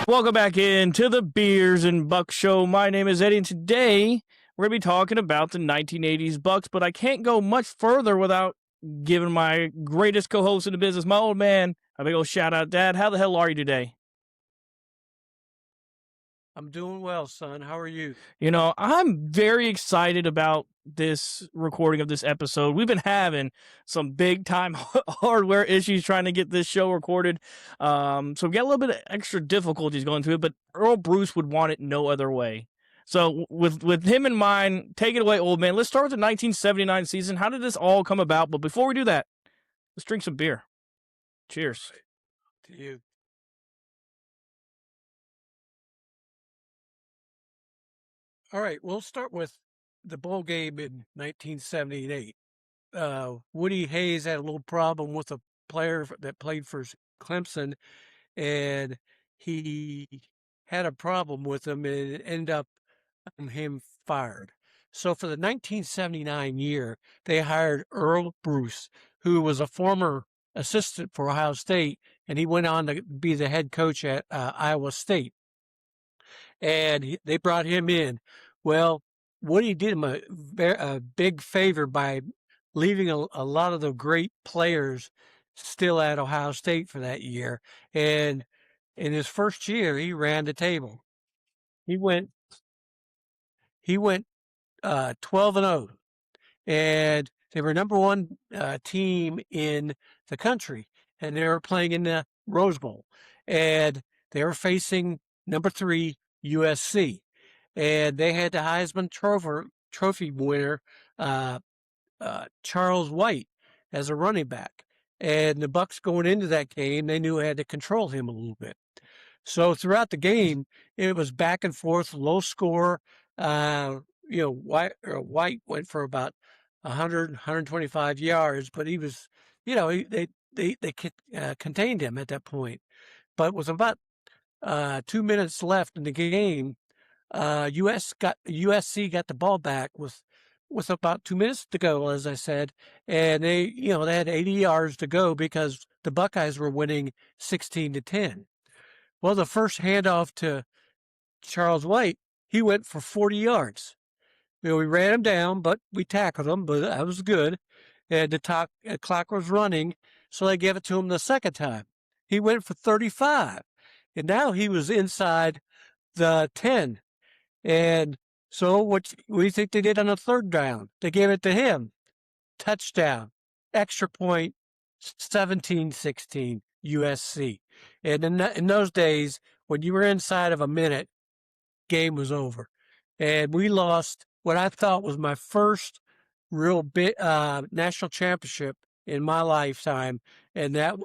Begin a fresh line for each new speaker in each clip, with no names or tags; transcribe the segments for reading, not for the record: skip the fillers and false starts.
Welcome back into the Beers and Bucks show. My name is Eddie, and today we're going to be talking about the 1980s Bucks, but I can't go much further without giving my greatest co-host in the business, my old man, a big old shout-out. Dad, how the hell are you today?
I'm doing well, son. How are you?
You know, I'm very excited about this recording of this episode. We've been having some big time hardware issues trying to get this show recorded. So we got a little bit of extra difficulties going through it, but Earl Bruce would want it no other way. So with him in mind, take it away, old man. Let's start with the 1979 season. How did this all come about? But before we do that, let's drink some beer. Cheers.
To you. All right, we'll start with the bowl game in 1978. Woody Hayes had a little problem with a player that played for Clemson, and he had a problem with him, and it ended up him fired. So for the 1979 year, they hired Earl Bruce, who was a former assistant for Ohio State, and he went on to be the head coach at Iowa State. And they brought him in. Well, Woody did him a big favor by leaving a lot of the great players still at Ohio State for that year. And in his first year, he ran the table. He went 12-0, and they were number one team in the country, and they were playing in the Rose Bowl, and they were facing number 3 USC, and they had the Heisman Trophy winner Charles White as a running back, and the Bucks going into that game, they knew they had to control him a little bit. So throughout the game, it was back and forth, low score. White went for about 100, 125 yards, but he was, they contained him at that point. But with about 2 minutes left in the game, USC got the ball back with about 2 minutes to go, as I said, and they had 80 yards to go because the Buckeyes were winning 16-10. Well, the first handoff to Charles White, he went for 40 yards. We ran him down, but we tackled him, but that was good. And the clock was running, so they gave it to him the second time. He went for 35, and now he was inside the 10. And so what do you think they did on the third down? They gave it to him. Touchdown, extra point, 17-16 USC. And in those days, when you were inside of a minute, game was over. And we lost what I thought was my first real big national championship in my lifetime. And that,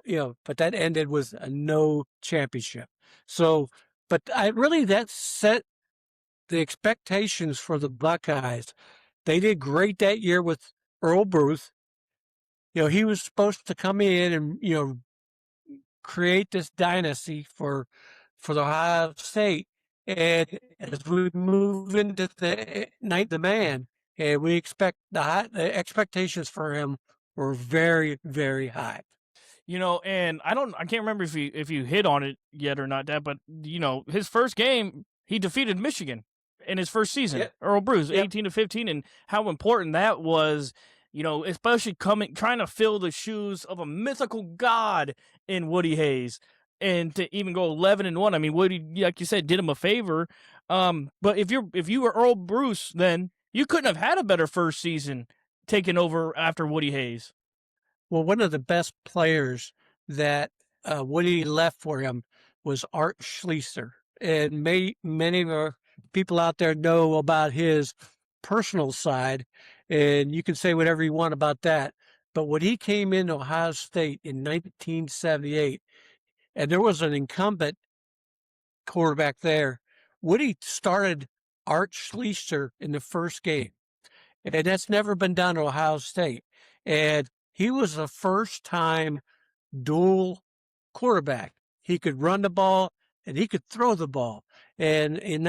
but that ended with a no championship. So, but that set the expectations for the Buckeyes. They did great that year with Earl Bruce. He was supposed to come in and, create this dynasty for the Ohio State. And as we move into the ninth man, and we expect the expectations for him were very, very high.
And I can't remember if you hit on it yet or not, Dad, but his first game, he defeated Michigan in his first season. Yep. Earl Bruce, 18-15, and how important that was. Especially trying to fill the shoes of a mythical god in Woody Hayes, and to even go 11-1. I mean, Woody, like you said, did him a favor. But if you were Earl Bruce, then you couldn't have had a better first season taking over after Woody Hayes.
Well, one of the best players that Woody left for him was Art Schlichter, and many of our people out there know about his personal side, and you can say whatever you want about that. But when he came into Ohio State in 1978, and there was an incumbent quarterback there, Woody started Art Schlichter in the first game, and that's never been done at Ohio State. And he was a first-time dual quarterback. He could run the ball and he could throw the ball. And in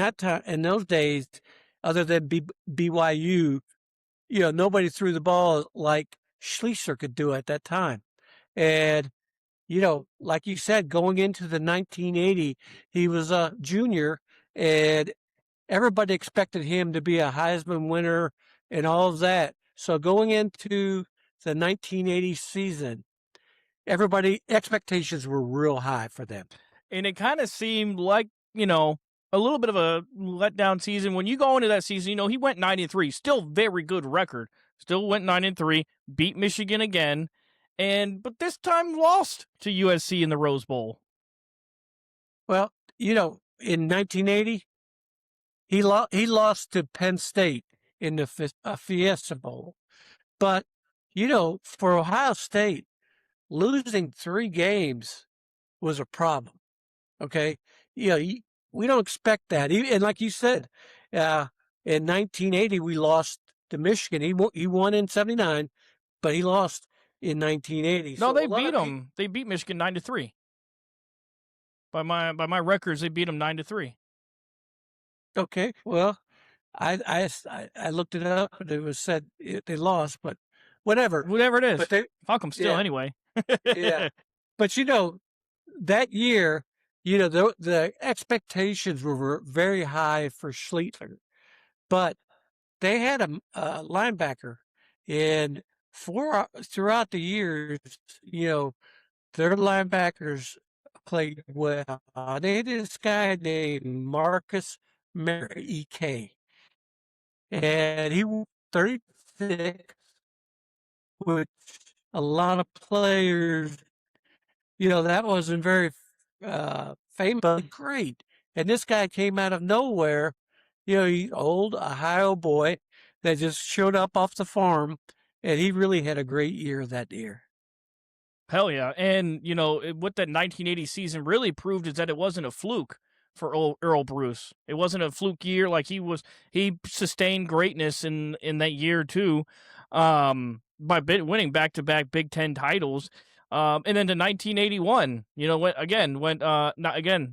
those days, other than BYU, nobody threw the ball like Schlichter could do at that time. And, like you said, going into the 1980, he was a junior, and everybody expected him to be a Heisman winner and all of that. So going into the 1980 season, expectations were real high for them.
And it kind of seemed like, a little bit of a letdown season. When you go into that season, he went 9-3, still very good record. Still went 9-3, beat Michigan again, but this time lost to USC in the Rose Bowl.
Well, in 1980, he lost to Penn State in the Fiesta Bowl. But, for Ohio State, losing 3 games was a problem. Okay. We don't expect that. And like you said, in 1980, we lost to Michigan. He won in 79, but he lost in 1980.
No, they beat him. They beat Michigan 9-3. By my records, they beat him 9-3.
Okay. Well, I looked it up and it was said they lost, but whatever.
Whatever it is.
But
fuck them still anyway.
Yeah. But that year, the expectations were very high for Schlittler, but they had a linebacker, and throughout the years, their linebackers played well. They had this guy named Marcus EK, and he was 36, which a lot of players, that wasn't very famous, but great. And this guy came out of nowhere, old Ohio boy that just showed up off the farm, and he really had a great year that year.
Hell yeah. And, what that 1980 season really proved is that it wasn't a fluke for Earl Bruce. It wasn't a fluke year. Like he sustained greatness in that year too, by winning back-to-back Big Ten titles. And then to 1981, went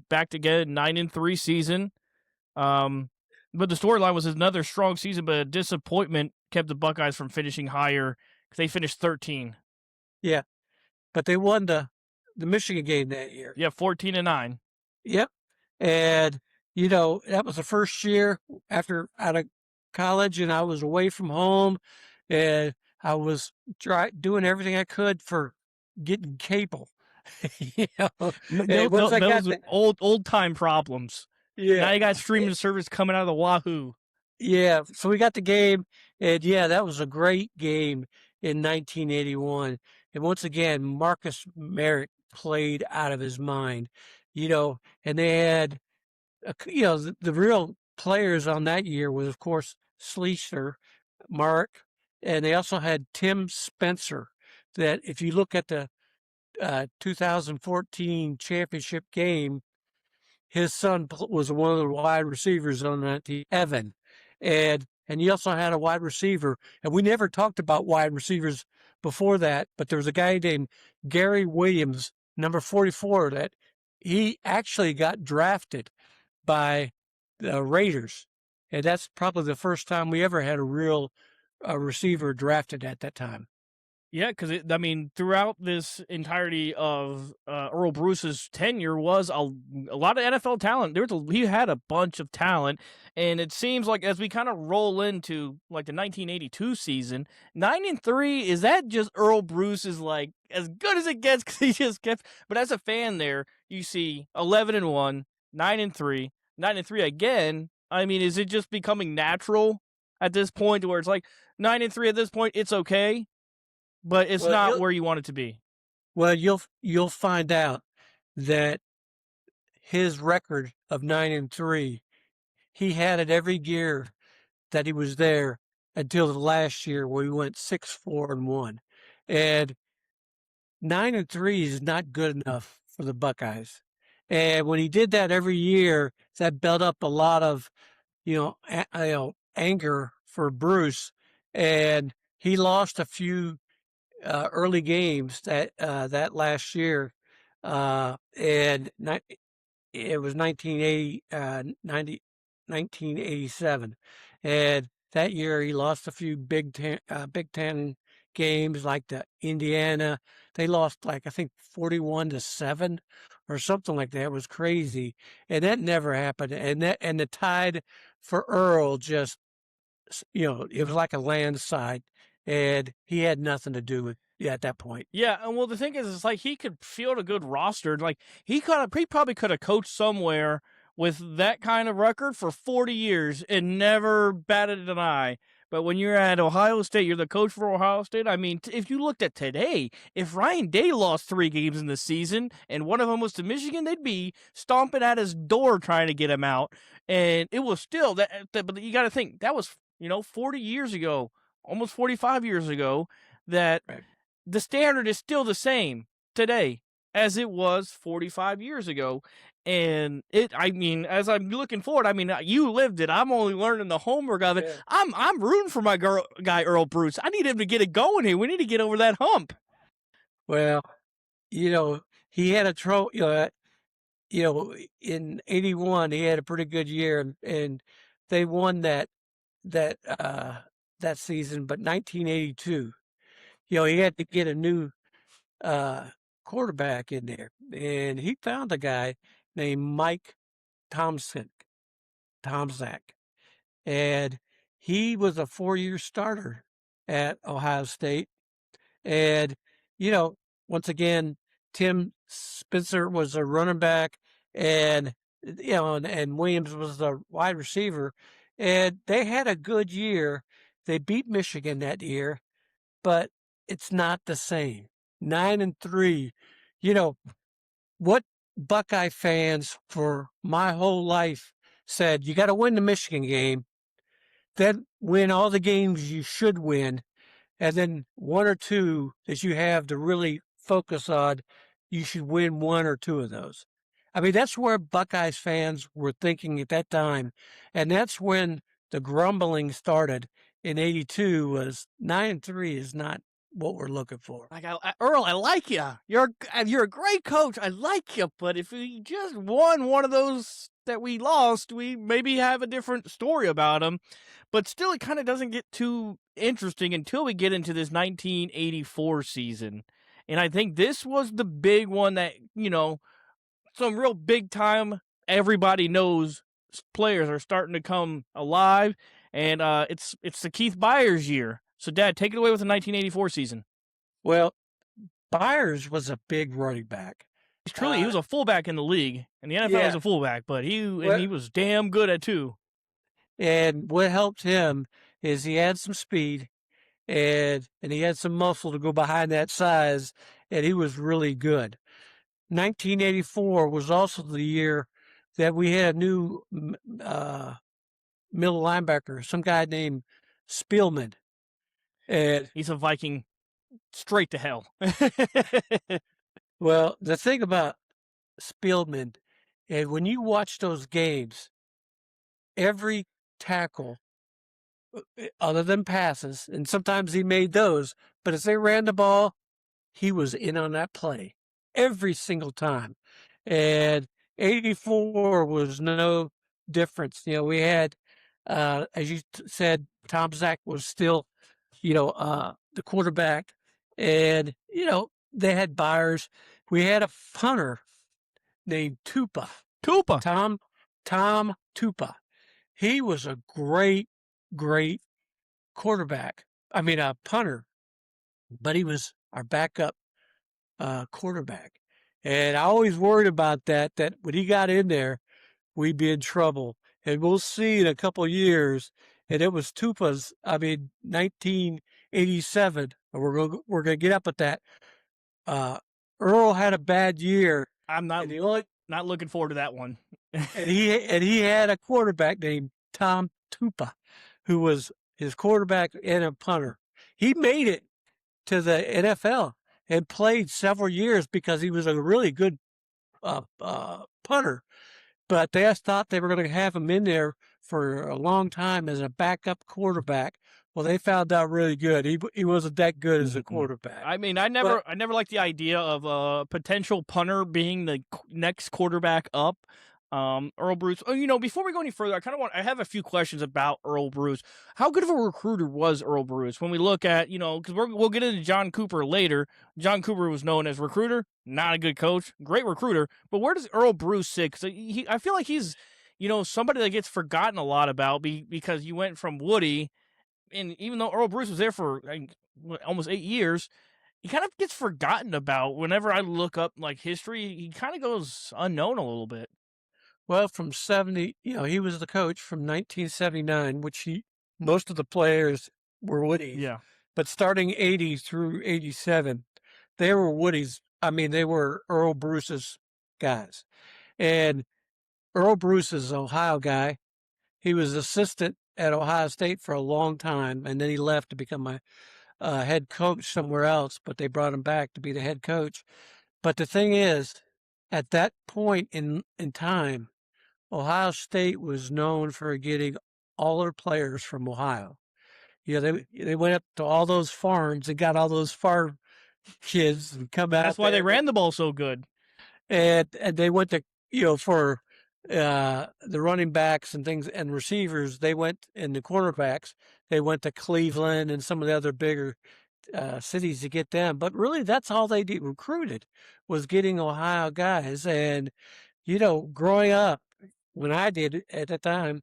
back to get 9-3 season. But the storyline was another strong season, but a disappointment kept the Buckeyes from finishing higher because they finished 13.
Yeah, but they won the Michigan game that year.
Yeah, 14-9.
Yep, and that was the first year out of college, and I was away from home, and I was doing everything I could for getting cable.
Those old time problems.
Yeah.
Now you got streaming service coming out of the wahoo.
Yeah. So we got the game, and that was a great game in 1981. And once again, Marcus Merritt played out of his mind, and they had, the real players on that year was, of course, Schlittler, Mark, and they also had Tim Spencer. That if you look at the 2014 championship game, his son was one of the wide receivers on that team, Evan. And you also had a wide receiver, and we never talked about wide receivers before that, but there was a guy named Gary Williams, number 44, that he actually got drafted by the Raiders. And that's probably the first time we ever had a real receiver drafted at that time.
Yeah, because throughout this entirety of Earl Bruce's tenure was a lot of NFL talent. He had a bunch of talent, and it seems like as we kind of roll into like the 1982 season, 9-3, is that just Earl Bruce is like as good as it gets because he just kept. But as a fan, there you see 11-1, 9-3, 9-3 again. Is it just becoming natural at this point where it's like 9-3 at this point? It's okay. But it's not where you want it to be.
Well, you'll find out that his record of 9-3, he had it every year that he was there until the last year where he went 6-4-1. And 9-3 is not good enough for the Buckeyes. And when he did that every year, that built up a lot of, anger for Bruce. And he lost a few early games that last year, and it was 1987, and that year he lost a few Big Ten games like the Indiana. They lost like, I think 41-7 or something like that. It was crazy. And that never happened. And the tide for Earl just, it was like a landslide, and he had nothing to do with at that point.
Yeah, and well, the thing is, it's like he could field a good roster. Like he probably could have coached somewhere with that kind of record for 40 years and never batted an eye. But when you're at Ohio State, you're the coach for Ohio State. I mean, if you looked at today, if Ryan Day lost 3 games in the season and one of them was to Michigan, they'd be stomping at his door trying to get him out. And it was still that but you got to think that was 40 years ago, almost 45 years ago, that. Right. The standard is still the same today as it was 45 years ago. And as I'm looking forward, you lived it. I'm only learning the homework of it. Yeah. I'm rooting for my guy, Earl Bruce. I need him to get it going here. We need to get over that hump.
Well, he had a in 81, he had a pretty good year, and they won that season. But 1982, he had to get a new quarterback in there, and he found a guy named Mike Tomczak, and he was a 4-year starter at Ohio State. And once again, Tim Spencer was a running back, and and Williams was the wide receiver, and they had a good year. They beat Michigan that year, but it's not the same. 9-3. What Buckeye fans for my whole life said, you got to win the Michigan game, then win all the games you should win, and then 1 or 2 that you have to really focus on, you should win 1 or 2 of those. That's where Buckeyes fans were thinking at that time, and that's when the grumbling started in 82. Was 9-3 is not what we're looking for.
Like Earl, I like you. You're a great coach. I like you, but if we just won one of those that we lost, we maybe have a different story about them. But still, it kind of doesn't get too interesting until we get into this 1984 season. And I think this was the big one that, some real big time, everybody knows players are starting to come alive. And it's the Keith Byers year. So, Dad, take it away with the 1984 season.
Well, Byers was a big running back.
He was a fullback in the league, and the NFL was a fullback, but he was damn good at 2.
And what helped him is he had some speed, and he had some muscle to go behind that size, and he was really good. 1984 was also the year that we had a new middle linebacker, some guy named Spielman. And
he's a Viking straight to hell.
Well, the thing about Spielman, and when you watch those games, every tackle, other than passes, and sometimes he made those, but as they ran the ball, he was in on that play every single time. And 84 was no difference. We had, as you said, Tomczak was still the quarterback, and they had Byers. We had a punter named Tupa. Tom Tupa. He was a great quarterback. A punter, but he was our backup quarterback. And I always worried about that when he got in there, we'd be in trouble. And we'll see in a couple of years. And it was Tupa's, 1987. And we're going to get up at that. Earl had a bad year.
I'm not looking forward to that one.
and he had a quarterback named Tom Tupa, who was his quarterback and a punter. He made it to the NFL and played several years because he was a really good punter. But they thought they were going to have him in there for a long time as a backup quarterback. Well, they found out really good. He wasn't that good as a quarterback.
I never liked the idea of a potential punter being the next quarterback up. Earl Bruce. Oh, before we go any further, I have a few questions about Earl Bruce. How good of a recruiter was Earl Bruce? When we look at, because we'll get into John Cooper later. John Cooper was known as recruiter, not a good coach, great recruiter. But where does Earl Bruce sit? Because I feel like he's, somebody that gets forgotten a lot about because you went from Woody, and even though Earl Bruce was there for almost 8 years, he kind of gets forgotten about. Whenever I look up like history, he kind of goes unknown a little bit.
Well, from 70, he was the coach from 1979, which most of the players were Woodies.
Yeah.
But starting 80 through 87, they were Woodies. I mean, they were Earl Bruce's guys. And Earl Bruce is an Ohio guy. He was assistant at Ohio State for a long time, and then he left to become a head coach somewhere else, but they brought him back to be the head coach. But the thing is, at that point in time, Ohio State was known for getting all their players from Ohio. They went up to all those farms and got all those farm kids and come out.
That's why they ran the ball so good.
And they went to for the running backs and things and receivers. They went and the cornerbacks. They went to Cleveland and some of the other bigger cities to get them. But really, that's all they recruited was getting Ohio guys. And growing up, when I did at the time,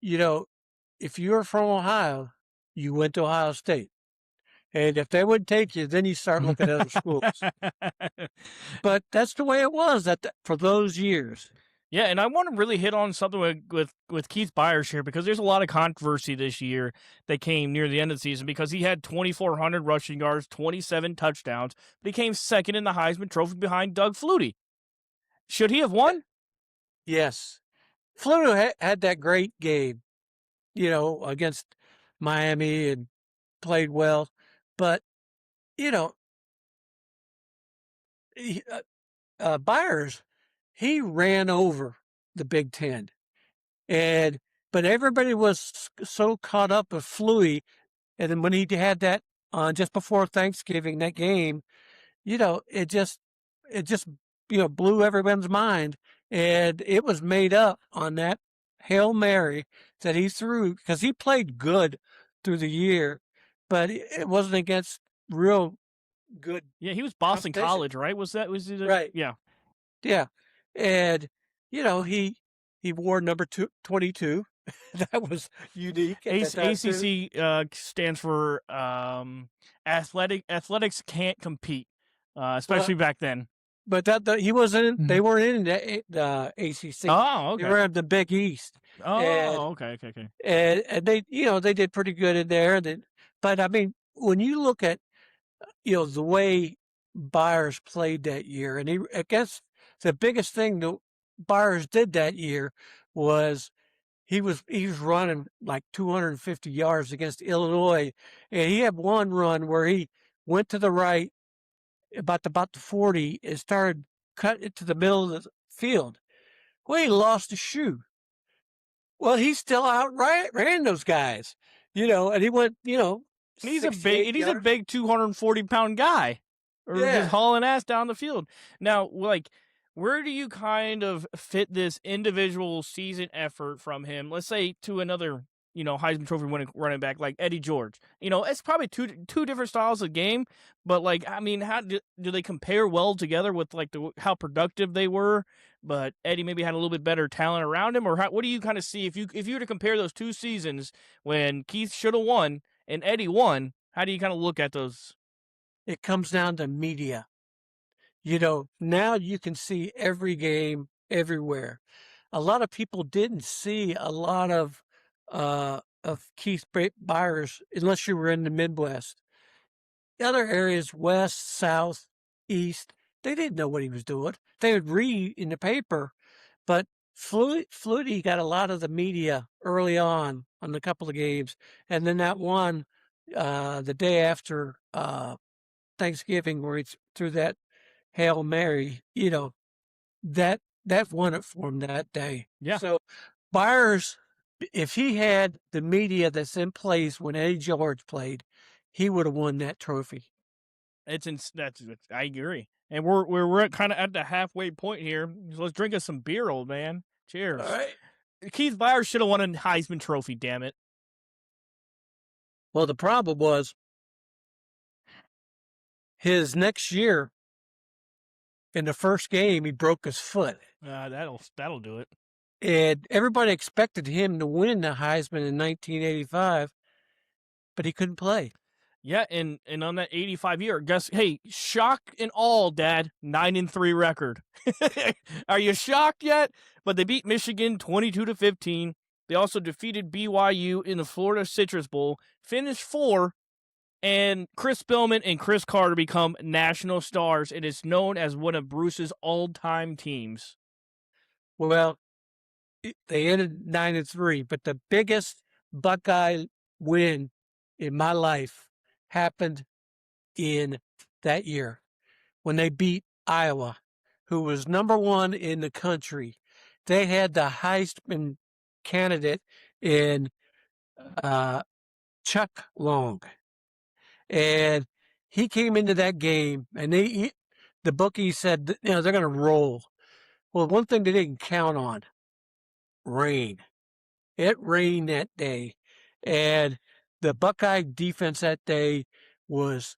if you were from Ohio, you went to Ohio State. And if they wouldn't take you, then you start looking at other schools. But that's the way it was for those years.
Yeah, and I want to really hit on something with Keith Byers here, because there's a lot of controversy this year that came near the end of the season, because he had 2,400 rushing yards, 27 touchdowns, but he came second in the Heisman Trophy behind Doug Flutie. Should he have won?
Yes. Flutie had that great game, against Miami and played well. But, Byers, he ran over the Big Ten. But everybody was so caught up with Flutie. And then when he had that just before Thanksgiving, that game, it just blew everyone's mind. And it was made up on that Hail Mary that he threw, because he played good through the year, but it wasn't against real good.
Yeah, he was Boston College, right? Was it
right?
Yeah.
Yeah. And, he wore number 22. That was unique.
ACC stands for athletics can't compete, especially back then.
But he wasn't. They weren't in the ACC.
Oh, okay.
They were in the Big East.
Oh, okay.
And they, they did pretty good in there. But I mean, when you look at, the way Byers played that year, and I guess the biggest thing that Byers did that year was he was running like 250 yards against Illinois, and he had one run where he went to the right about the 40 and started cutting it to the middle of the field. Well, he lost his shoe. Well, he still ran those guys, and he went,
he's a big 240-pound guy, or just hauling ass down the field. Now, where do you kind of fit this individual season effort from him? Let's say to another, Heisman Trophy winning running back like Eddie George. It's probably two different styles of game, but how do they compare well together with how productive they were? But Eddie maybe had a little bit better talent around him, or what do you kind of see if you were to compare those two seasons when Keith should have won and Eddie won? How do you kind of look at those?
It comes down to media. Now you can see every game everywhere. A lot of people didn't see a lot of Keith Byers unless you were in the Midwest. The other areas, west, south, east, they didn't know what he was doing. They would read in the paper, but Flutie got a lot of the media early on a couple of games, and then that one the day after Thanksgiving where he threw that Hail Mary, that won it for him that day.
Yeah.
So Byers, if he had the media that's in place when Eddie George played, he would have won that trophy.
I agree. And we're kind of at the halfway point here. So let's drink us some beer, old man. Cheers.
All right.
Keith Byers should have won a Heisman Trophy, damn it.
Well, the problem was his next year in the first game, he broke his foot.
That'll do it.
And everybody expected him to win the Heisman in 1985, but he couldn't play.
Yeah, and on that 85 year, hey, shock and all, Dad, 9-3 record. Are you shocked yet? But they beat Michigan 22-15. They also defeated BYU in the Florida Citrus Bowl, finished 4, and Chris Spillman and Chris Carter become national stars. It is known as one of Bruce's all-time teams.
Well, they ended 9-3, but the biggest Buckeye win in my life happened in that year when they beat Iowa, who was number 1 in the country. They had the Heisman candidate in Chuck Long, and he came into that game, and the bookies said, they're going to roll. Well, one thing they didn't count on: rain. It rained that day, and the Buckeye defense that day was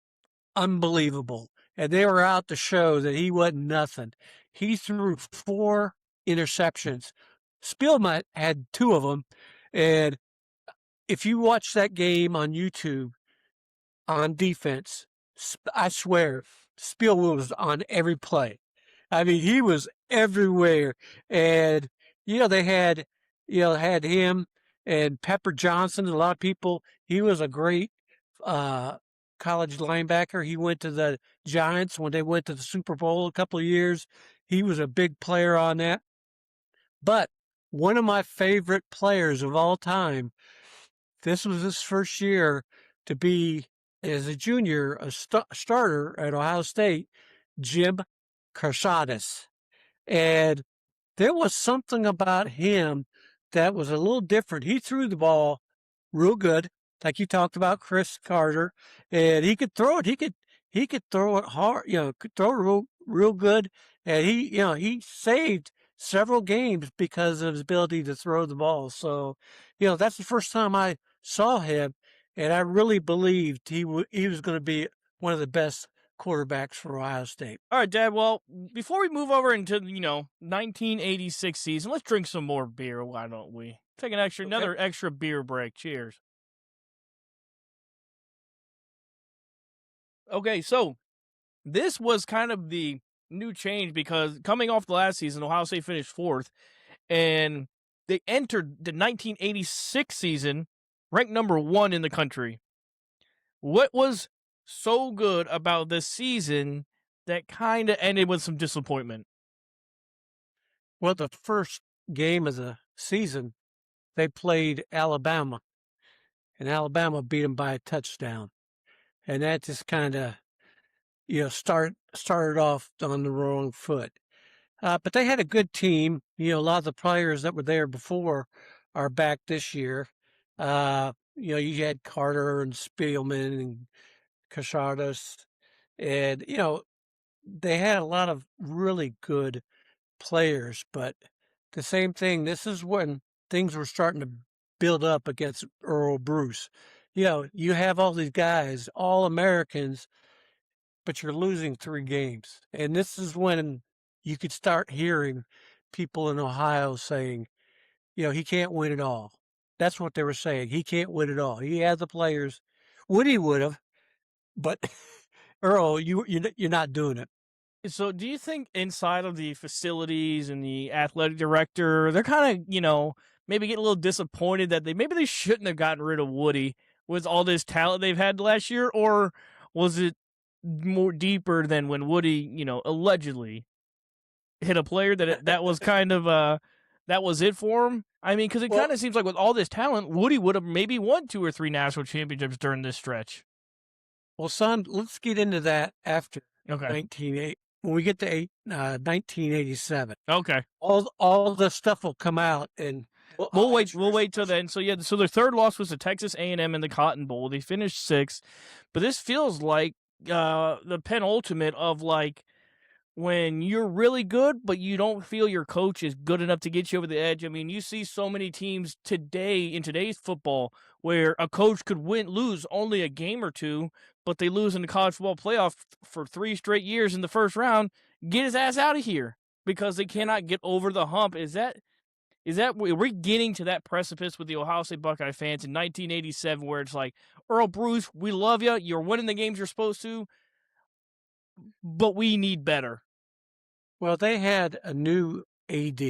unbelievable. And they were out to show that he wasn't nothing. He threw 4 interceptions. Spielman had 2 of them. And if you watch that game on YouTube on defense, I swear, Spielman was on every play. I mean, he was everywhere. And, they had him and Pepper Johnson. A lot of people, he was a great college linebacker. He went to the Giants when they went to the Super Bowl a couple of years. He was a big player on that. But one of my favorite players of all time, this was his first year to be, as a junior, a starter at Ohio State, Jim Carsadas. And there was something about him that was a little different. He threw the ball real good, like you talked about Chris Carter, and he could throw it. He could throw it hard, could throw it real good. And he saved several games because of his ability to throw the ball. So, that's the first time I saw him, and I really believed he was going to be one of the best quarterbacks for Ohio State.
All right, Dad. Well, before we move over into 1986 season, let's drink some more beer. Why don't we take another extra beer break? Cheers. Okay, so this was kind of the new change because coming off the last season, Ohio State finished 4th, and they entered the 1986 season ranked number 1 in the country. What was so good about this season that kind of ended with some disappointment?
Well, the first game of the season, they played Alabama, and Alabama beat them by a touchdown. And that just kind of, started off on the wrong foot. But they had a good team. A lot of the players that were there before are back this year. You had Carter and Spielman and Casadas. And, they had a lot of really good players. But the same thing, this is when things were starting to build up against Earl Bruce. You have all these guys, all Americans, but you're losing 3 games. And this is when you could start hearing people in Ohio saying, he can't win it all. That's what they were saying. He can't win it all. He had the players. Woody would have, but Earl, you're not doing it.
So do you think inside of the facilities and the athletic director, they're kind of, maybe getting a little disappointed that they shouldn't have gotten rid of Woody with all this talent they've had last year? Or was it more deeper than when Woody, allegedly hit a player that was kind of, that was it for him? I mean, because it kind of seems like with all this talent, Woody would have maybe won 2 or 3 national championships during this stretch.
Well, son, let's get into that after
1980.
When we get to 1987.
Okay.
All the stuff will come out, and
we'll wait till then. So so their third loss was to Texas A&M in the Cotton Bowl. They finished 6th, but this feels like the penultimate of like when you're really good, but you don't feel your coach is good enough to get you over the edge. I mean, you see so many teams today in today's football where a coach could lose only a game or two, but they lose in the college football playoff for 3 straight years in the first round. Get his ass out of here because they cannot get over the hump. Is that we're getting to that precipice with the Ohio State Buckeye fans in 1987 where it's like, Earl Bruce, we love you. You're winning the games you're supposed to, but we need better.
Well, they had a new AD,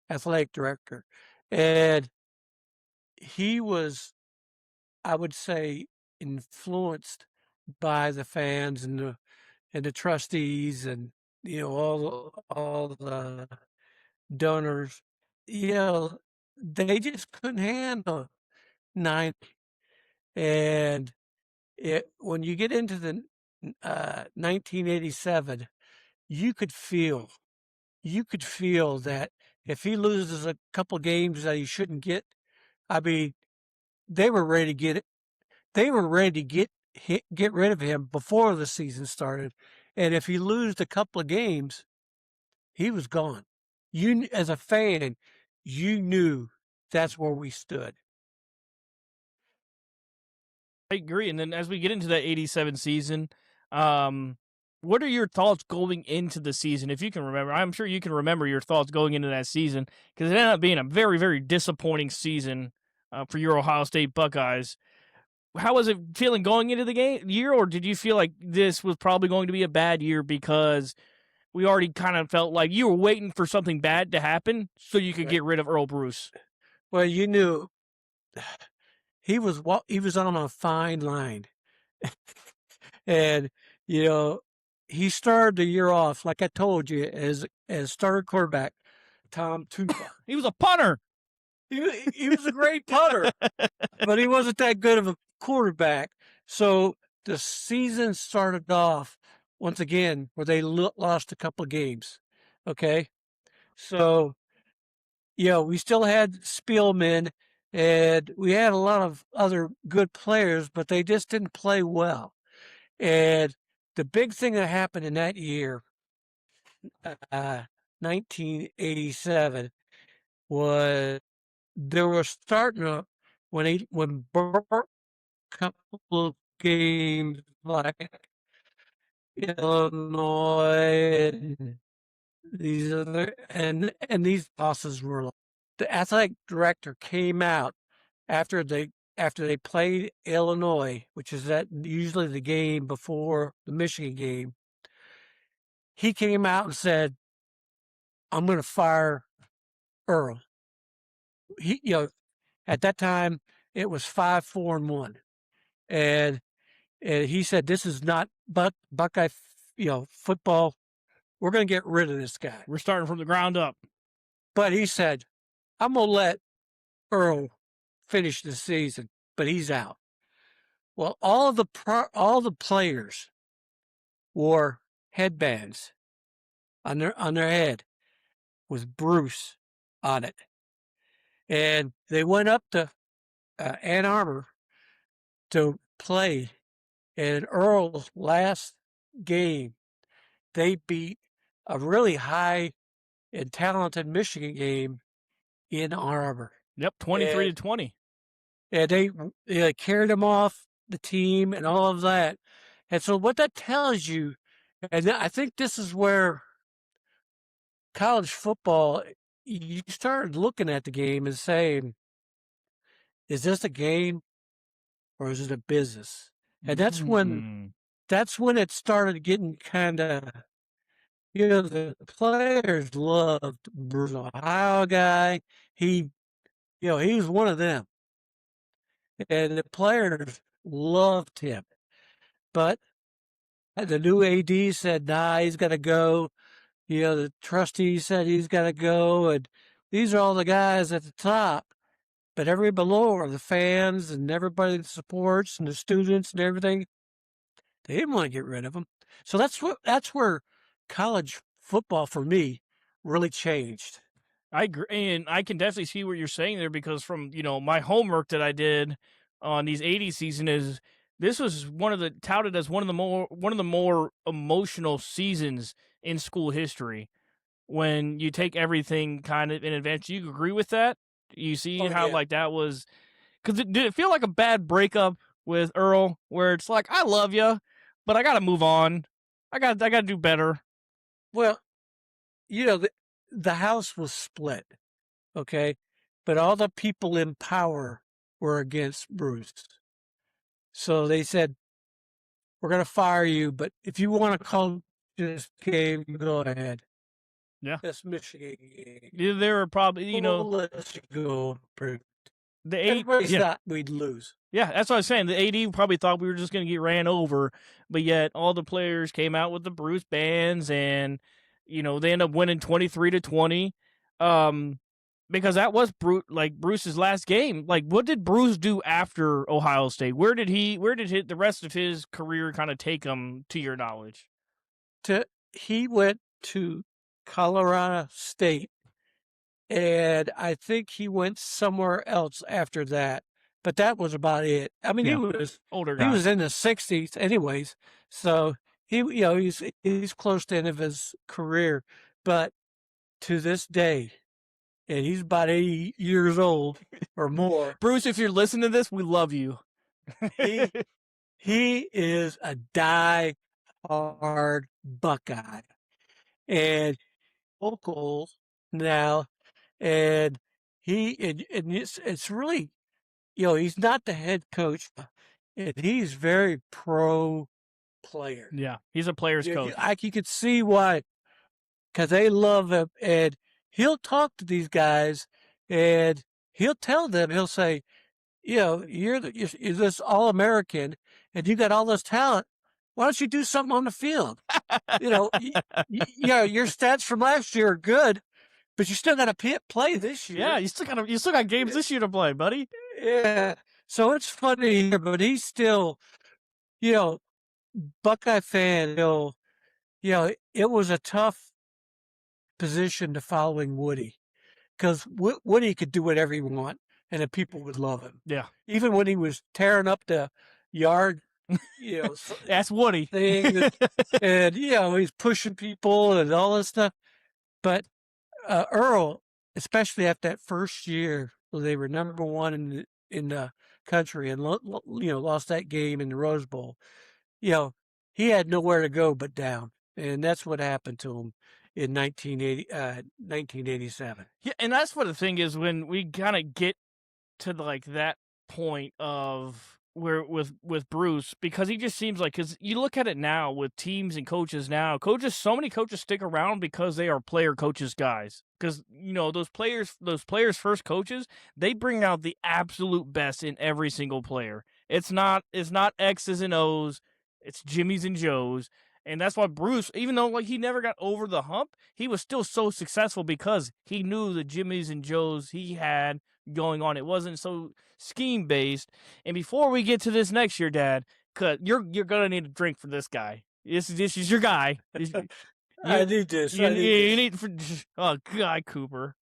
athletic director, and he was, I would say, influenced by the fans and the trustees and all the donors. They just couldn't handle 90. And when you get into the 1987, you could feel that if he loses a couple games that he shouldn't get, I mean, they were ready to get it. They were ready to get rid of him before the season started. And if he lost a couple of games, he was gone. You, as a fan, you knew that's where we stood.
I agree. And then as we get into that 87 season, what are your thoughts going into the season? If you can remember, I'm sure you can remember your thoughts going into that season because it ended up being a very, very disappointing season for your Ohio State Buckeyes. How was it feeling going into the year, or did you feel like this was probably going to be a bad year because we already kind of felt like you were waiting for something bad to happen so you could get rid of Earl Bruce?
Well, you knew he was on a fine line. And, he started the year off, like I told you, as starter quarterback, Tom Tupa.
He was a punter.
He was a great punter, but he wasn't that good of a quarterback. So the season started off once again where they lost a couple of games. Okay. So, we still had Spielman and we had a lot of other good players, but they just didn't play well. And the big thing that happened in that year, 1987, was they were starting to, when Burke, couple of games like Illinois and these other and these bosses were like, the athletic director came out after they played Illinois, which is usually the game before the Michigan game. He came out and said, "I'm going to fire Earl." He, at that time it was 5-4-1, and he said, "This is not Buckeye, football. We're going to get rid of this guy.
We're starting from the ground up."
But he said, "I'm going to let Earl finish the season, but he's out." Well, all the players wore headbands on their head with Bruce on it, and they went up to Ann Arbor to play. And Earl's last game, they beat a really high and talented Michigan game in Ann Arbor.
Yep, 23-20.
And they carried him off the team and all of that. And so what that tells you, and I think this is where college football, you started looking at the game and saying, is this a game or is it a business? And that's when it started getting kind of, the players loved Bruce, Ohio guy. He was one of them. And the players loved him. But the new AD said, nah, he's got to go. The trustees said he's got to go. And these are all the guys at the top. But everybody below are the fans and everybody that supports and the students and everything. They didn't want to get rid of him. So that's where college football for me really changed.
I agree, and I can definitely see what you're saying there because from my homework that I did on these 80s season is this was touted as one of the more emotional seasons in school history. When you take everything kind of in advance, you agree with that? You see how like that was, because did it feel like a bad breakup with Earl, where it's like, I love you, but I got to move on. I got to do better.
Well, the house was split, okay, but all the people in power were against Bruce. So they said, we're going to fire you, but if you want to call this game, go ahead.
Yeah.
That's Michigan game.
Yeah, there were probably,
let's go.
Everybody
thought we'd lose.
Yeah, that's what I was saying. The AD probably thought we were just going to get ran over, but yet all the players came out with the Bruce bands, and they end up winning 23-20. Because that was Bruce's last game. Like, what did Bruce do after Ohio State? Where did the rest of his career kind of take him, to your knowledge?
He went to Colorado State, and I think he went somewhere else after that. But that was about it. I mean, he was
older guy.
He was in the 60s, anyways. So he's close to the end of his career. But to this day, and he's about 80 years old or more.
Bruce, if you're listening to this, we love you.
He is a die-hard Buckeye, and local now, and it's really, he's not the head coach, and he's very pro player.
Yeah, he's a player's coach.
You could see why, because they love him, and he'll talk to these guys, and he'll tell them, he'll say, you're this All-American, and you got all this talent. Why don't you do something on the field? Your stats from last year are good, but you still got to play this year.
Yeah, you still got games this year to play, buddy.
Yeah. So it's funny here, but he's still, Buckeye fan. It was a tough position to following Woody, because Woody could do whatever he wanted, and the people would love him.
Yeah.
Even when he was tearing up the yard,
that's Woody.
And he's pushing people and all this stuff. But Earl, especially after that first year, they were number one in the country and lost that game in the Rose Bowl. He had nowhere to go but down, and that's what happened to him in 1987.
Yeah, and that's what the thing is, when we kind of get to like that point of where with Bruce, because he just seems like, because you look at it now with teams and coaches now, so many coaches stick around because they are player coaches guys, because those players first coaches, they bring out the absolute best in every single player. It's not X's and O's, it's Jimmy's and Joe's. And that's why Bruce, even though he never got over the hump, he was still so successful because he knew the Jimmys and Joes he had going on. It wasn't so scheme based. And before we get to this next year, Dad, cause you're gonna need a drink for this guy. This is your guy.
I need this.
You need Guy Cooper.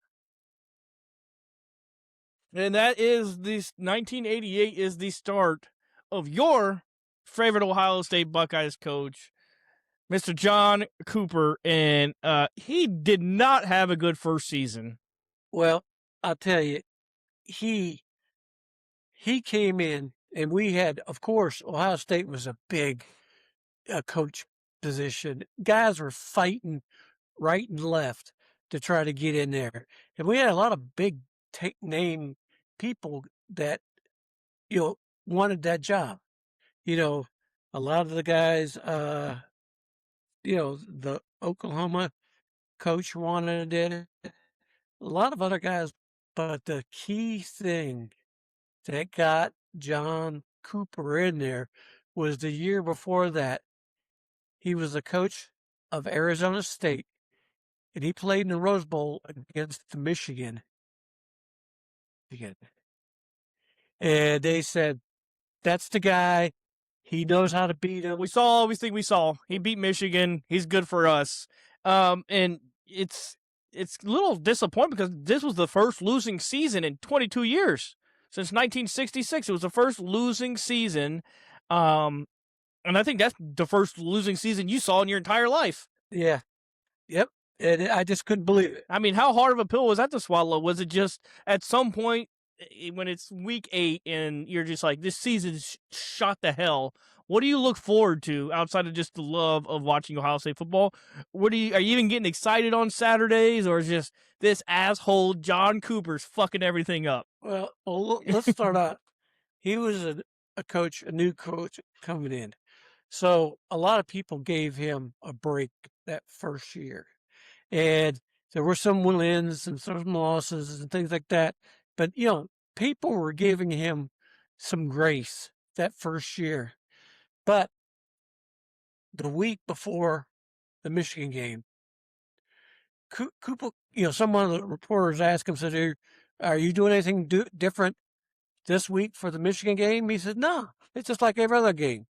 And that is this 1988 is the start of your favorite Ohio State Buckeyes coach, Mr. John Cooper, and he did not have a good first season.
Well, I'll tell you, he came in, and we had, of course, Ohio State was a big coach position. Guys were fighting right and left to try to get in there, and we had a lot of big name people that wanted that job. A lot of the guys, the Oklahoma coach wanted it. A lot of other guys, but the key thing that got John Cooper in there was the year before that. He was the coach of Arizona State, and he played in the Rose Bowl against Michigan. And they said, that's the guy. He knows how to beat him.
We saw everything we saw. He beat Michigan. He's good for us. And it's a little disappointing because this was the first losing season in 22 years. Since 1966, it was the first losing season. And I think that's the first losing season you saw in your entire life.
Yeah. Yep. And I just couldn't believe it.
I mean, how hard of a pill was that to swallow? Was it just at some point when it's week 8 and you're just like, this season's shot to hell? What do you look forward to outside of just the love of watching Ohio State football? Are you even getting excited on Saturdays, or is just this asshole John Cooper's fucking everything up?
Well, let's start out. He was a new coach coming in. So a lot of people gave him a break that first year. And there were some wins and some losses and things like that. But, people were giving him some grace that first year. But the week before the Michigan game, Cooper, some of the reporters asked him, said, are you doing anything different this week for the Michigan game? He said, no, it's just like every other game.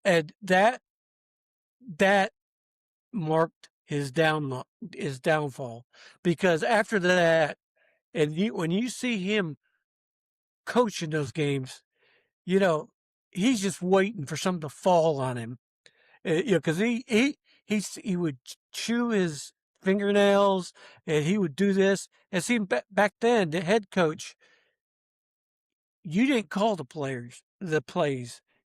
And that marked his downfall, because after that, and when you see him coaching those games, he's just waiting for something to fall on him. Because he would chew his fingernails, and he would do this. And see, back then, the head coach, you didn't call the plays.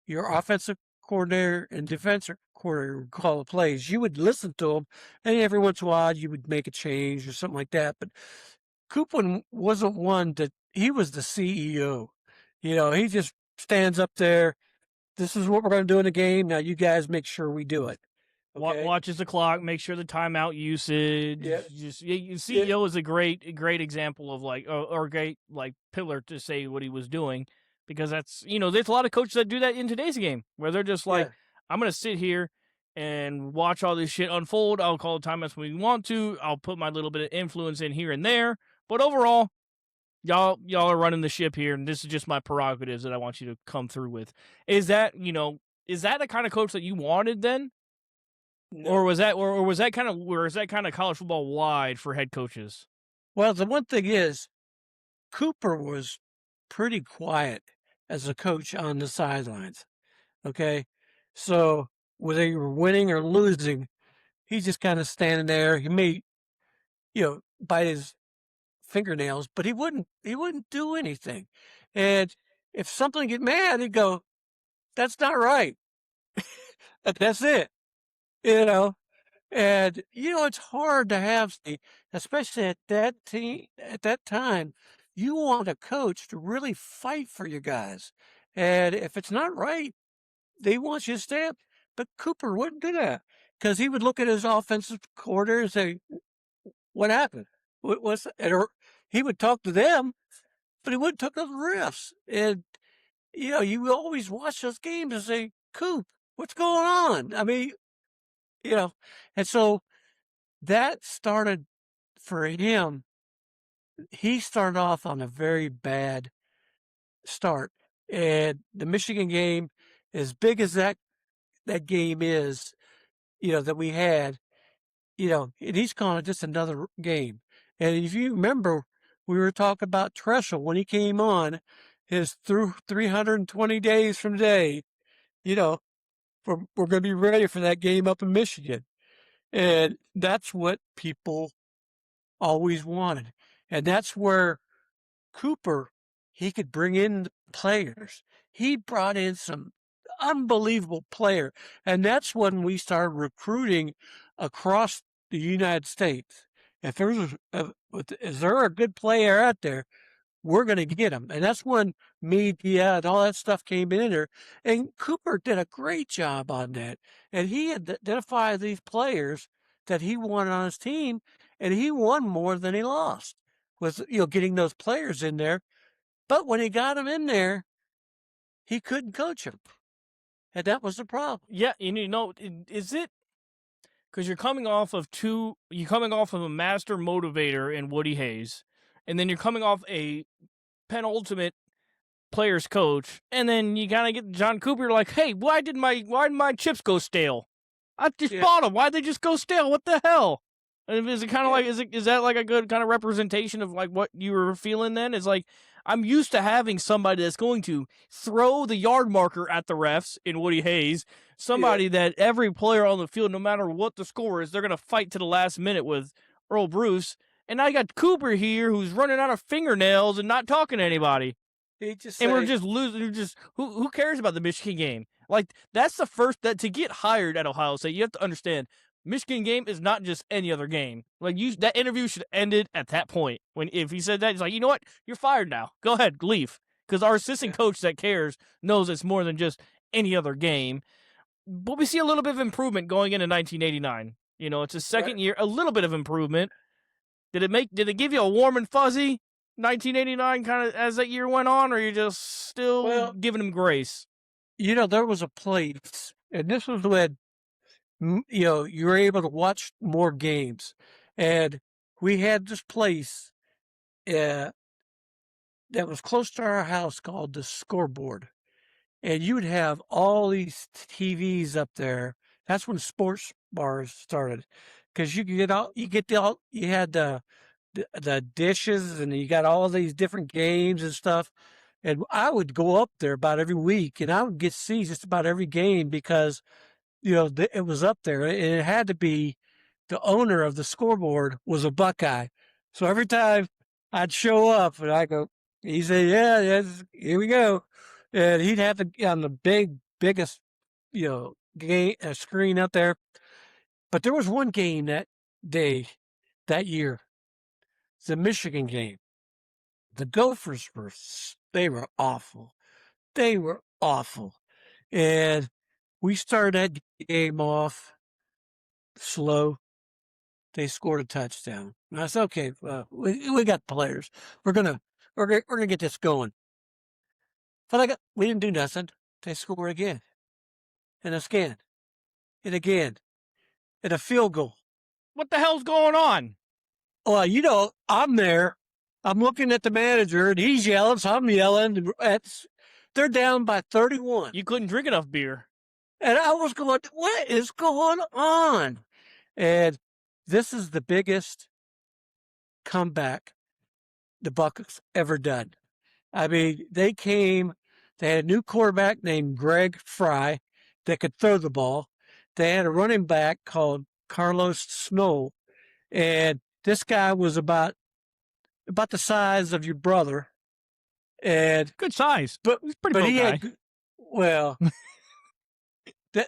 Your offensive coordinator and defensive coordinator would call the plays. You would listen to them, and every once in a while you would make a change or something like that. But Cooper wasn't one that he was the CEO. He just stands up there. This is what we're going to do in the game. Now you guys make sure we do it.
Okay? Watches the clock, make sure the timeout usage. Yeah. CEO is a great example of or great pillar to say what he was doing, because that's, there's a lot of coaches that do that in today's game where they're just like, I'm going to sit here and watch all this shit unfold. I'll call timeouts when we want to. I'll put my little bit of influence in here and there. But overall, y'all are running the ship here, and this is just my prerogatives that I want you to come through with. Is that the kind of coach that you wanted then? No. Or was that kind of college football wide for head coaches?
Well, the one thing is, Cooper was pretty quiet as a coach on the sidelines. Okay, so whether you were winning or losing, he's just kind of standing there. He may, bite his fingernails, but he wouldn't do anything. And if something get mad, he'd go, "That's not right." That's it. And it's hard to have, especially at that time, you want a coach to really fight for your guys. And if it's not right, they want you to stay up. But Cooper wouldn't do that, because he would look at his offensive coordinator and say, "What happened? He would talk to them, but he wouldn't talk to the refs. And, you always watch those games and say, "Coop, what's going on?" I mean, and so that started for him. He started off on a very bad start. And the Michigan game, as big as that game is, that we had, and he's calling it just another game. And if you remember, we were talking about Tressel when he came on, his through 320 days from today, we're going to be ready for that game up in Michigan. And that's what people always wanted. And that's where Cooper, he could bring in players. He brought in some unbelievable player. And that's when we started recruiting across the United States. If there's is there a good player out there, we're going to get him. And that's when media and all that stuff came in there. And Cooper did a great job on that. And he identified these players that he wanted on his team, and he won more than he lost with, getting those players in there. But when he got them in there, he couldn't coach them. And that was the problem.
Yeah, is it because you're coming off of a master motivator in Woody Hayes, and then you're coming off a penultimate players coach, and then you gotta get John Cooper like, hey, why did my chips go stale? I just bought them. Why'd they just go stale? What the hell? Is it kind of like is that like a good kind of representation of like what you were feeling then? It's like I'm used to having somebody that's going to throw the yard marker at the refs in Woody Hayes, somebody that every player on the field, no matter what the score is, they're going to fight to the last minute with Earl Bruce. And I got Cooper here who's running out of fingernails and not talking to anybody. We're just losing. Who cares about the Michigan game? Like that's the first that to get hired at Ohio State, you have to understand Michigan game is not just any other game. Like that interview should have ended at that point. If he said that, he's like, you know what, you're fired now. Go ahead, leave. Because our assistant coach that cares knows it's more than just any other game. But we see a little bit of improvement going into 1989. It's a second year, a little bit of improvement. Did it give you a warm and fuzzy 1989 kind of as that year went on, or are you just still giving him grace?
There was a place, and this was when you were able to watch more games, and we had this place that was close to our house called the Scoreboard, and you would have all these TVs up there. That's when sports bars started, because you had the dishes, and you got all these different games and stuff. And I would go up there about every week, and I would get to see just about every game because, it was up there, and it had to be the owner of the Scoreboard was a Buckeye. So every time I'd show up, and I go, he said, "Yeah, here we go," and he'd have on the biggest, game screen up there. But there was one game that year, the Michigan game. The Gophers they were awful. They were awful. And we started that game off slow. They scored a touchdown. And I said, okay, we got players. We're gonna get this going. But we didn't do nothing. They scored again. And again. And again. And a field goal.
What the hell's going on?
Well, I'm there. I'm looking at the manager, and he's yelling, so I'm yelling. They're down by 31.
You couldn't drink enough beer.
And I was going, what is going on? And this is the biggest comeback the Buckeyes ever done. I mean, they had a new quarterback named Greg Fry that could throw the ball. They had a running back called Carlos Snow, and this guy was about the size of your brother, and
good size, but he's pretty big guy.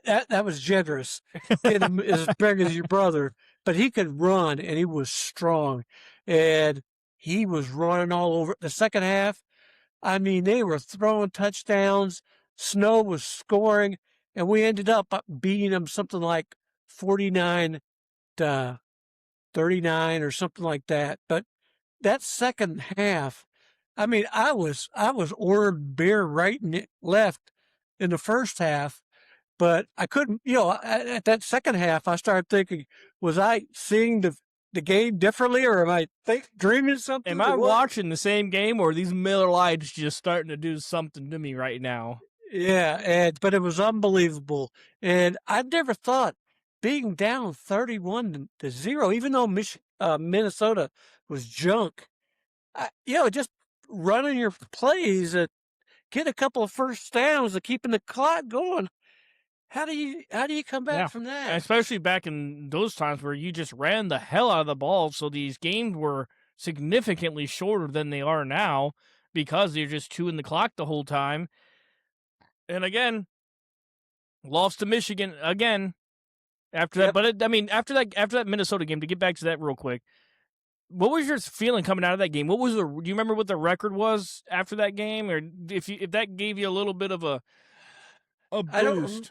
That was generous. As big as your brother, but he could run, and he was strong, and he was running all over. The second half, I mean, they were throwing touchdowns. Snow was scoring, and we ended up beating them something like 49-39 or something like that. But that second half, I mean, I was ordering beer right and left in the first half, but I couldn't, at that second half, I started thinking, was I seeing the game differently, or am I dreaming something?
Am I watching the same game, or are these Miller Lights just starting to do something to me right now?
Yeah, but it was unbelievable. And I never thought being down 31-0, even though Minnesota was junk, just running your plays, get a couple of first downs, and keeping the clock going. How do you come back from that?
Especially back in those times where you just ran the hell out of the ball, so these games were significantly shorter than they are now because they're just chewing the clock the whole time. And again, lost to Michigan again after that. But after that Minnesota game, to get back to that real quick, what was your feeling coming out of that game? Do you remember what the record was after that game, or if that gave you a little bit of a boost?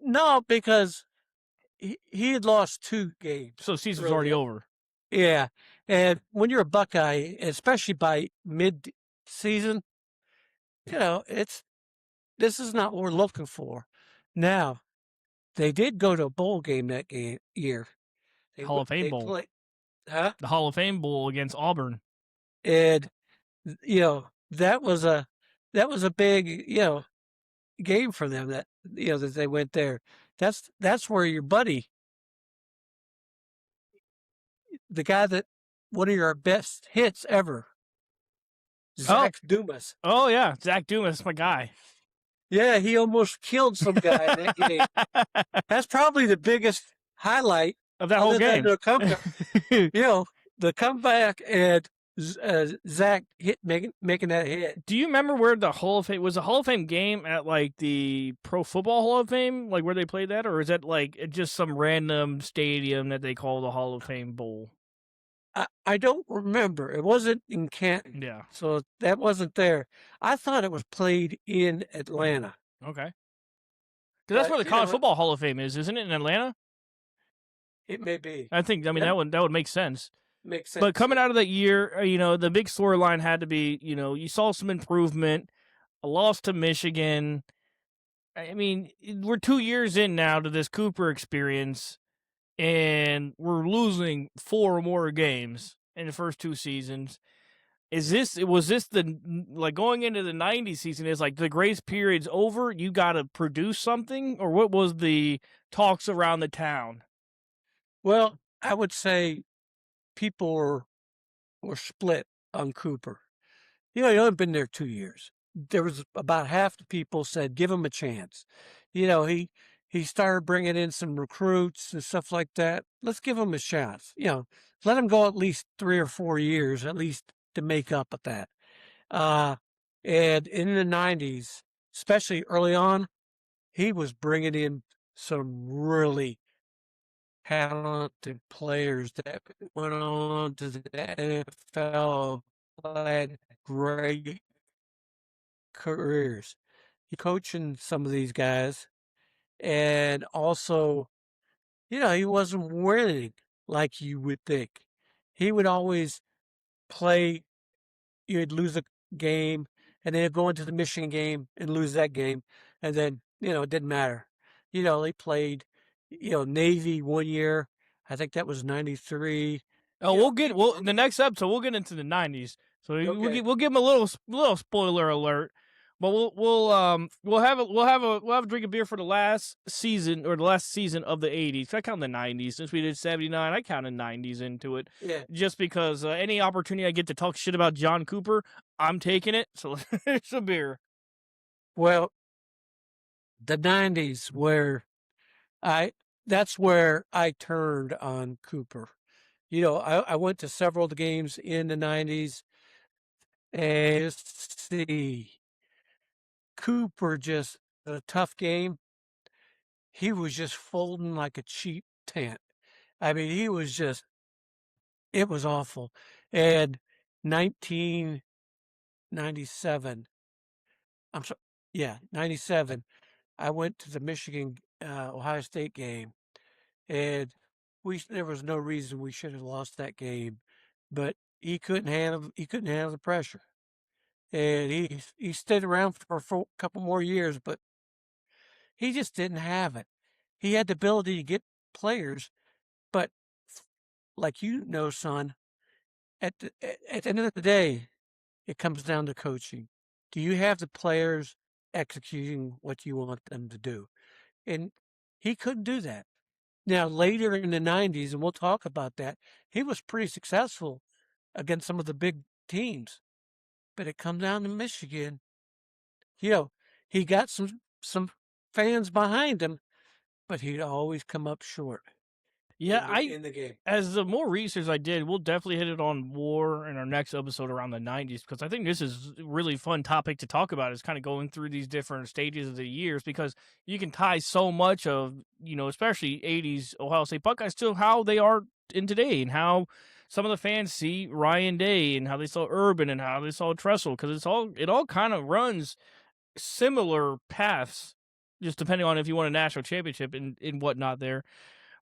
No, because he had lost 2 games.
So the season was already over.
Yeah. And when you're a Buckeye, especially by mid-season, this is not what we're looking for. Now, they did go to a bowl game that year.
Hall of Fame Bowl.
The
Hall of Fame Bowl against Auburn.
And, that was a big, game for them that they went there. That's where your buddy the guy that one of your best hits ever, Zach Dumas.
Oh yeah, Zach Dumas, my guy.
Yeah, he almost killed some guy in that game. That's probably the biggest highlight
of that whole game.
The comeback and Zach making that hit.
Do you remember where the Hall of Fame was? The Hall of Fame game at like the Pro Football Hall of Fame, like where they played that, or is that like just some random stadium that they call the Hall of Fame Bowl?
I don't remember. It wasn't in Canton.
Yeah.
So that wasn't there. I thought it was played in Atlanta.
Okay. Because that's where the College Football Hall of Fame is, isn't it, in Atlanta?
It may be.
I think, that would make sense.
Makes sense.
But coming out of that year, the big storyline had to be, you saw some improvement, a loss to Michigan. I mean, we're 2 years in now to this Cooper experience, and we're losing 4 or more games in the first 2 seasons. Was this going into the 90s season is like the grace period's over, you got to produce something, or what was the talks around the town?
Well, I would say people were split on Cooper. He only been there 2 years. There was about half the people said, give him a chance. He started bringing in some recruits and stuff like that. Let's give him a shot. Let him go at least 3 or 4 years, at least to make up at that. And in the 90s, especially early on, he was bringing in some really talented players that went on to the NFL, had great careers. He coaching some of these guys, and also, he wasn't winning like you would think. He would always play. You'd lose a game, and then go into the Michigan game and lose that game, and then it didn't matter. They played. Navy 1 year. I think that was 93.
Oh, the next episode we'll get into the 90s. So okay. we'll give them a little spoiler alert. But we'll have a drink of beer for the last season of the 80s. I count the 90s since we did 79. I counted 90s into it.
Yeah.
Just because any opportunity I get to talk shit about John Cooper, I'm taking it. So it's a beer.
Well, the 90s that's where I turned on Cooper. I went to several of the games in the 90s, and Cooper just a tough game. He was just folding like a cheap tent. I mean, it was awful. And 1997, 97, I went to the Michigan Ohio State game, and there was no reason we should have lost that game, but he couldn't handle the pressure, and he stayed around for a couple more years, but he just didn't have it. He had the ability to get players, but like son, at the end of the day, it comes down to coaching. Do you have the players executing what you want them to do? And he couldn't do that. Now, later in the 90s, and we'll talk about that, he was pretty successful against some of the big teams. But it comes down to Michigan. He got some fans behind him, but he'd always come up short.
Yeah,
in the game.
As the more research I did, we'll definitely hit it on war in our next episode around the 90s, because I think this is a really fun topic to talk about, is kind of going through these different stages of the years, because you can tie so much of, especially 80s Ohio State Buckeyes to how they are in today, and how some of the fans see Ryan Day, and how they saw Urban, and how they saw Tressel, because it all kind of runs similar paths, just depending on if you want a national championship and whatnot there.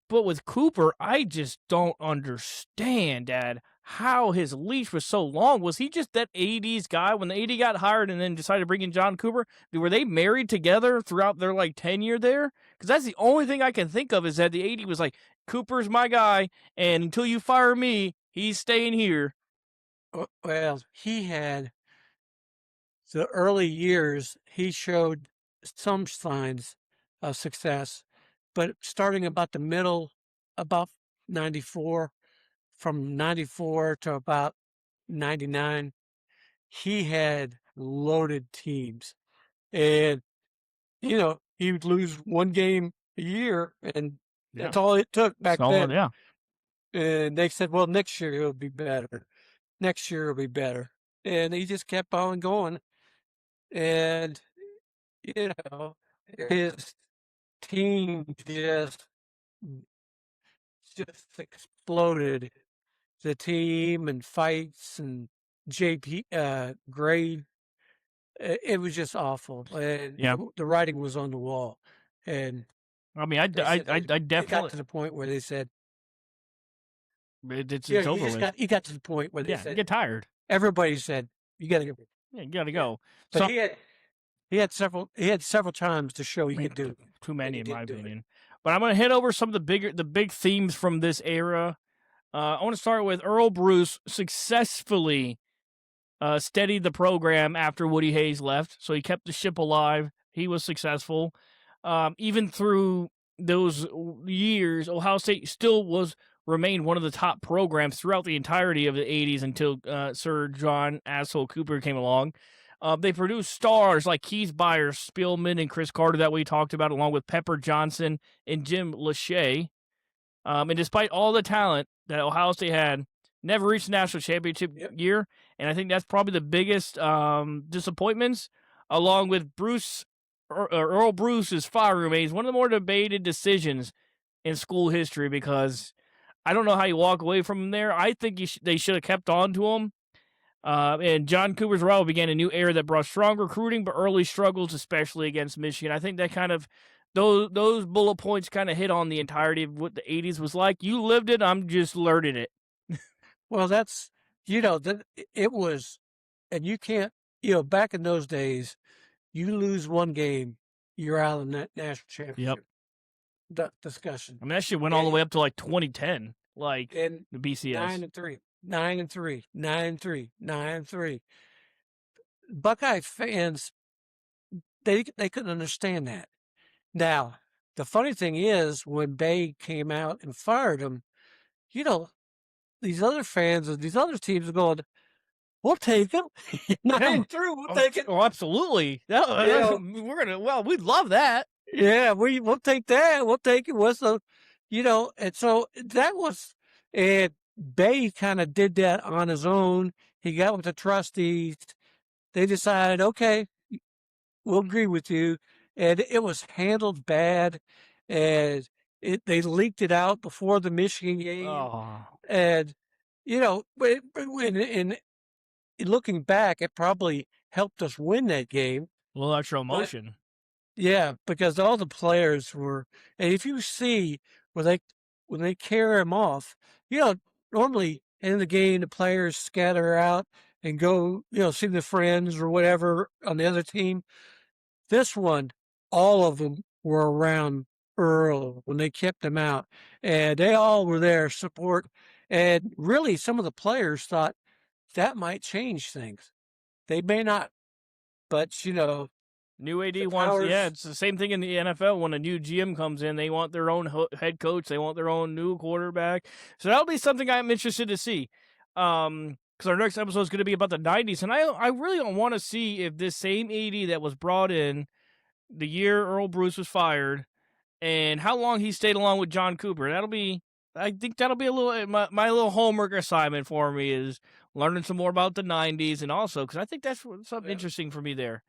But with Cooper, I just don't understand, Dad, how his leash was so long. Was he just that 80s guy when the 80 got hired and then decided to bring in John Cooper? Were they married together throughout their tenure there? Because that's the only thing I can think of, is that the 80 was like, Cooper's my guy, and until you fire me, he's staying here.
Well, he had the early years, he showed some signs of success. But starting about the middle, about 94 from 94 to about 99, he had loaded teams. And, he would lose one game a year, and that's all it took back then.
Yeah.
And they said, well, next year it'll be better. Next year it'll be better. And he just kept on going. And, his team just exploded. The team and fights and JP grade. It was just awful. And the writing was on the wall. And
I mean, I definitely
got to the point where they said,
it's over with.
You got to the point where they said,
get tired.
Everybody said, you got to go.
Yeah, you got to go.
But he had several times to show he could do it.
Too many, in my opinion. But I'm going to hit over some of the big themes from this era. I want to start with Earl Bruce successfully steadied the program after Woody Hayes left, so he kept the ship alive. He was successful. Even through those years, Ohio State still remained one of the top programs throughout the entirety of the 80s until Sir John Asshole Cooper came along. They produced stars like Keith Byers, Spielman, and Chris Carter that we talked about, along with Pepper Johnson and Jim Lachey. And despite all the talent that Ohio State had, never reached the national championship year. And I think that's probably the biggest disappointments, along with Earl Bruce's fire remains one of the more debated decisions in school history, because I don't know how you walk away from him there. I think they should have kept on to him. And John Cooper's rival began a new era that brought strong recruiting, but early struggles, especially against Michigan. I think that kind of those bullet points kind of hit on the entirety of what the 80s was like. You lived it. I'm just learning it.
Well, that's, it was, and you can't, back in those days, you lose one game, you're out of the national championship discussion.
I mean, that shit went all the way up to like 2010, like
and
the BCS.
9-3. Buckeye fans, they couldn't understand that. Now, the funny thing is, when Bay came out and fired him, these other fans of these other teams are going, we'll take him. 9-3, we'll take it.
Oh, absolutely. We'd love that.
Yeah, we'll take that. We'll take it. And so that was, and Bay kind of did that on his own. He got with the trustees. They decided, okay, we'll agree with you. And it was handled bad. And they leaked it out before the Michigan game.
Oh.
And, in looking back, it probably helped us win that game.
A little extra emotion.
Yeah, because all the players were, and if you see when they carry him off, normally in the game, the players scatter out and go, see their friends or whatever on the other team. This one, all of them were around Earl when they kept him out, and they all were there support. And really, some of the players thought that might change things. They may not, but
new AD wants, it's the same thing in the NFL. When a new GM comes in, they want their own head coach. They want their own new quarterback. So that'll be something I'm interested to see. Because our next episode is going to be about the 90s. And I really want to see if this same AD that was brought in the year Earl Bruce was fired and how long he stayed along with John Cooper. I think that'll be a little, my little homework assignment for me is learning some more about the 90s, and also, because I think that's something interesting for me there.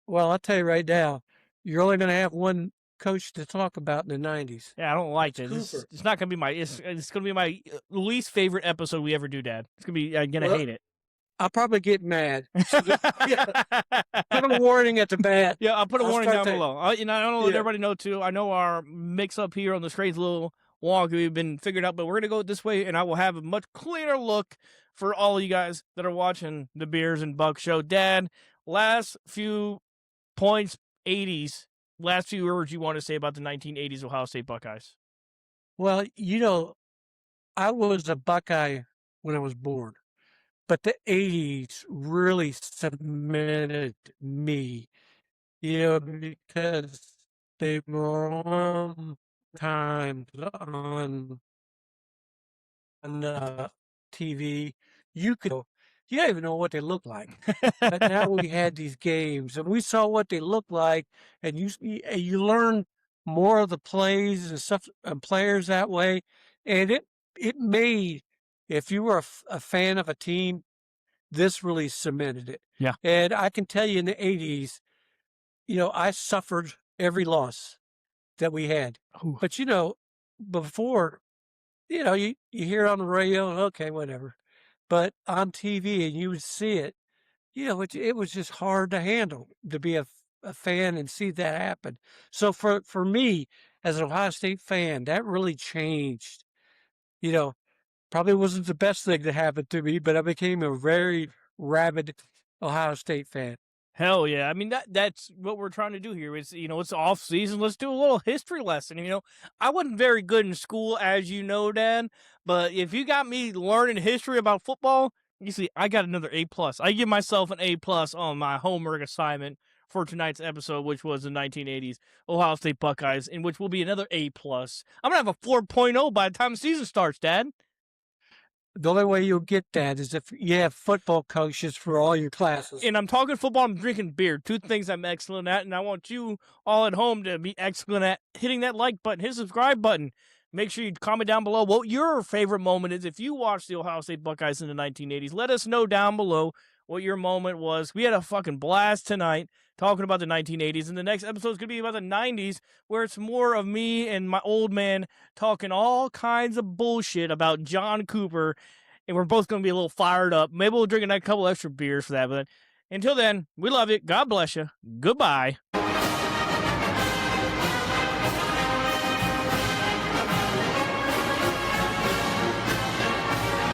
Well, I'll tell you right now, you're only going to have one coach to talk about in the 90s.
Yeah, I don't like this. It's not going to be it's going to be my least favorite episode we ever do, Dad. It's going to be, I'm going to hate it.
I'll probably get mad. Put a warning at the bat.
Yeah, I'll put a warning down below. I don't know, let everybody know, too. I know our mix-up here on the screen's a little wonky. We've been figured out, but we're going to go this way, and I will have a much cleaner look for all of you guys that are watching the Beers and Buck Show. Dad, last few points, 80s, last few words you want to say about the 1980s Ohio State Buckeyes?
Well, I was a Buckeye when I was born, but the 80s really cemented me, because they were on times on TV, you don't even know what they look like. But now we had these games, and we saw what they look like, and you learn more of the plays and stuff and players that way, and it made, if you were a fan of a team, this really cemented it.
Yeah.
And I can tell you in the 80s, I suffered every loss that we had.
Ooh.
But, before, you hear it on the radio, okay, whatever. But on TV, and you would see it, it was just hard to handle to be a fan and see that happen. So for me, as an Ohio State fan, that really changed. Probably wasn't the best thing to happen to me, but I became a very rabid Ohio State fan.
Hell yeah. I mean, that's what we're trying to do here. It's, it's off season. Let's do a little history lesson. I wasn't very good in school, as you know, Dad, but if you got me learning history about football, you see, I got another A+. I give myself an A+ on my homework assignment for tonight's episode, which was the 1980s Ohio State Buckeyes, in which will be another A+. I'm going to have a 4.0 by the time the season starts, Dad.
The only way you'll get that is if you have football coaches for all your classes.
And I'm talking football, I'm drinking beer. Two things I'm excellent at, and I want you all at home to be excellent at hitting that like button, hit the subscribe button. Make sure you comment down below what your favorite moment is if you watched the Ohio State Buckeyes in the 1980s. Let us know down below what your moment was. We had a fucking blast tonight talking about the 1980s, and the next episode is going to be about the 90s, where it's more of me and my old man talking all kinds of bullshit about John Cooper, and we're both going to be a little fired up. Maybe we'll drink a couple extra beers for that, but until then, we love you. God bless you. Goodbye.